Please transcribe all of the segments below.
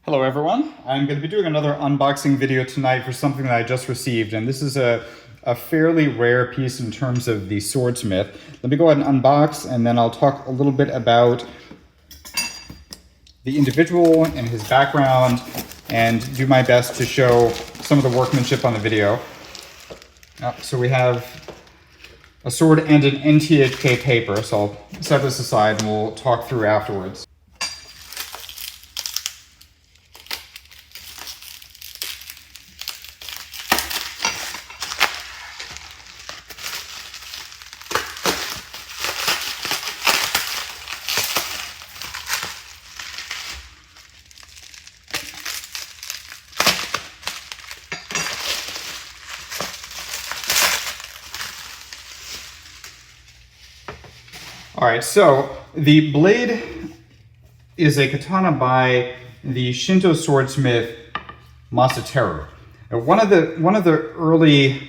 Hello everyone, I'm going to be doing another unboxing video tonight for something that I just received, and this is a fairly rare piece in terms of the Swordsmith. Let me go ahead and unbox, and then I'll talk a little bit about the individual and his background, and do my best to show some of the workmanship on the video. So we have a sword and an NTHK paper, so I'll set this aside and we'll talk through afterwards. All right, so the blade is a katana by the Shintō swordsmith Masateru. One of the early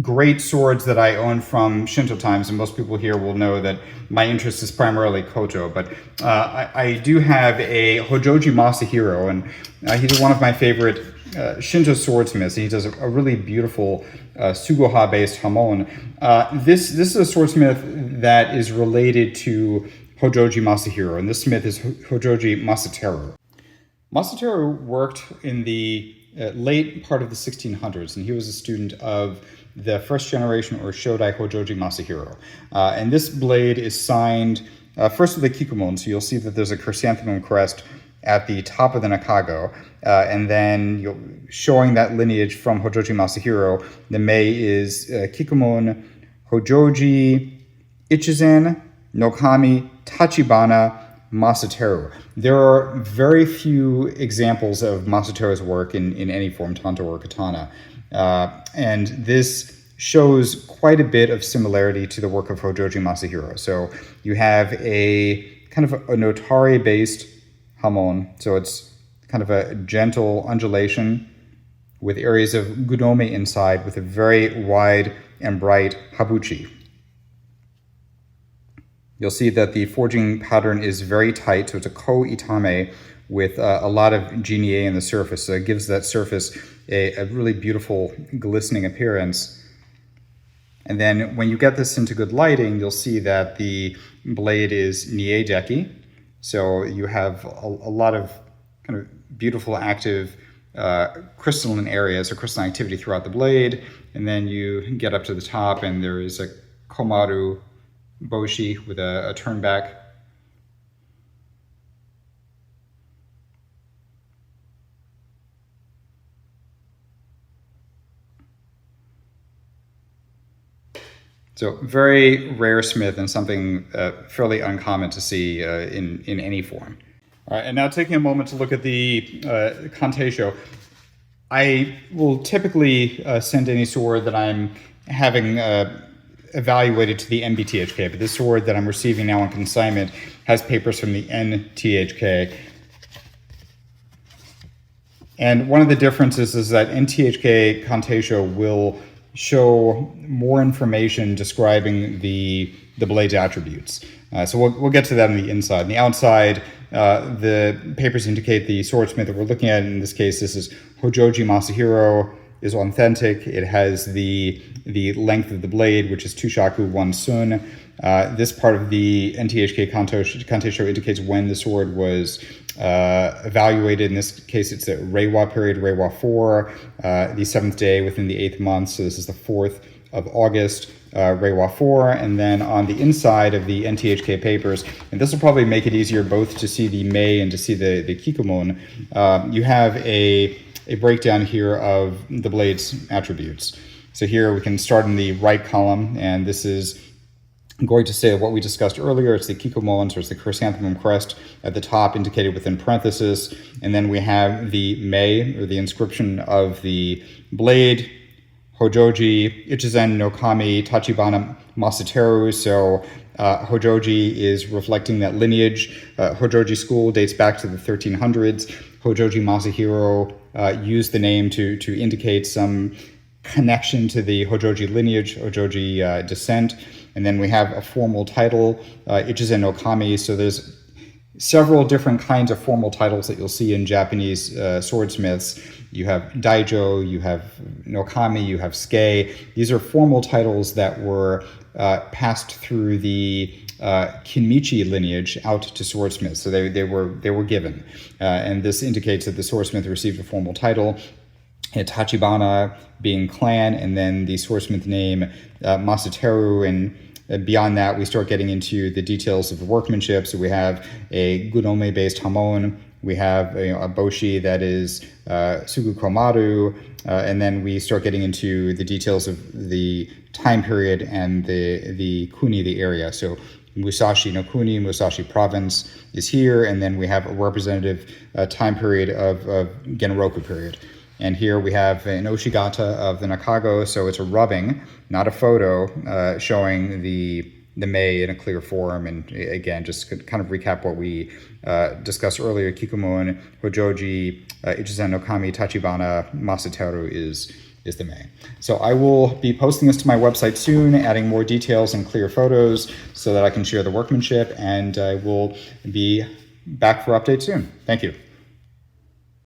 great swords that I own from Shintō times, and most people here will know that my interest is primarily koto, but I do have a Hōjōji Masateru, and he's one of my favorite Shintō swordsmiths. He does a really beautiful sugoha-based hamon. This is a swordsmith that is related to Hōjōji Masateru, and this smith is Hōjōji Masateru. Masateru worked in the late part of the 1600s, and he was a student of the first generation or Shodai Hōjōji Masateru. And this blade is signed first with a kikumon, so you'll see that there's a chrysanthemum crest at the top of the nakago, and then showing that lineage from Hōjōji Masateru. The mei is kikumon Hōjōji Echizen no Kami Tachibana Masateru. There are very few examples of Masateru's work in any form, tanto or katana, and this shows quite a bit of similarity to the work of Hōjōji Masateru. So you have a kind of a notari-based hamon, so it's kind of a gentle undulation with areas of gudome inside with a very wide and bright habuchi. You'll see that the forging pattern is very tight, so it's a ko-itame with a lot of jinie in the surface, so it gives that surface a really beautiful glistening appearance. And then when you get this into good lighting, you'll see that the blade is nie-deki, so you have a lot of kind of beautiful active crystalline areas or crystalline activity throughout the blade, and then you get up to the top and there is a komaru boshi with a turn back. So very rare smith and something fairly uncommon to see in any form. All right, and now taking a moment to look at the kanteisho. I will typically send any sword that I'm having evaluated to the MBTHK, but this sword that I'm receiving now on consignment has papers from the NTHK. And one of the differences is that NTHK kanteisho will show more information describing the blade's attributes. So we'll get to that on the inside. On the outside, the papers indicate the swordsmith that we're looking at. In this case, this is Hōjōji Masateru, is authentic. It has the length of the blade, which is 2 shaku, 1 sun. This part of the NTHK kanteisho indicates when the sword was evaluated. In this case, it's a Reiwa period, Reiwa 4, the 7th day within the 8th month. So this is the 4th of August, Reiwa 4. And then on the inside of the NTHK papers, and this will probably make it easier both to see the mei and to see the kikumon, you have a breakdown here of the blade's attributes. So here we can start in the right column, and this is going to say what we discussed earlier. It's the kikumon, so it's the chrysanthemum crest at the top indicated within parenthesis, and then we have the mei, or the inscription of the blade, Hōjōji Echizen no Kami Tachibana Masateru. So Hōjōji is reflecting that lineage. Hōjōji school dates back to the 1300s. Hōjōji Masateru used the name to indicate some connection to the Hōjōji lineage, Hōjōji descent. And then we have a formal title, Echizen no Kami. So there's several different kinds of formal titles that you'll see in Japanese swordsmiths. You have daijo, you have nokami, you have skei. These are formal titles that were passed through the kinmichi lineage out to swordsmiths. So they were given, and this indicates that the swordsmith received a formal title. Tachibana being clan, and then the swordsmith name Masateru, and beyond that we start getting into the details of the workmanship. So we have a gunome-based hamon, we have a boshi that is sugukomaru, and then we start getting into the details of the time period and the kuni, the area. So Musashi no Kuni, Musashi province is here, and then we have a representative time period of Genroku period. And here we have an oshigata of the Nakago, so it's a rubbing, not a photo, showing the mei in a clear form. And again, just to kind of recap what we discussed earlier, Kikumon, Hōjōji Echizen no Kami Tachibana Masateru is the mei. So I will be posting this to my website soon, adding more details and clear photos so that I can share the workmanship, and I will be back for updates soon. Thank you.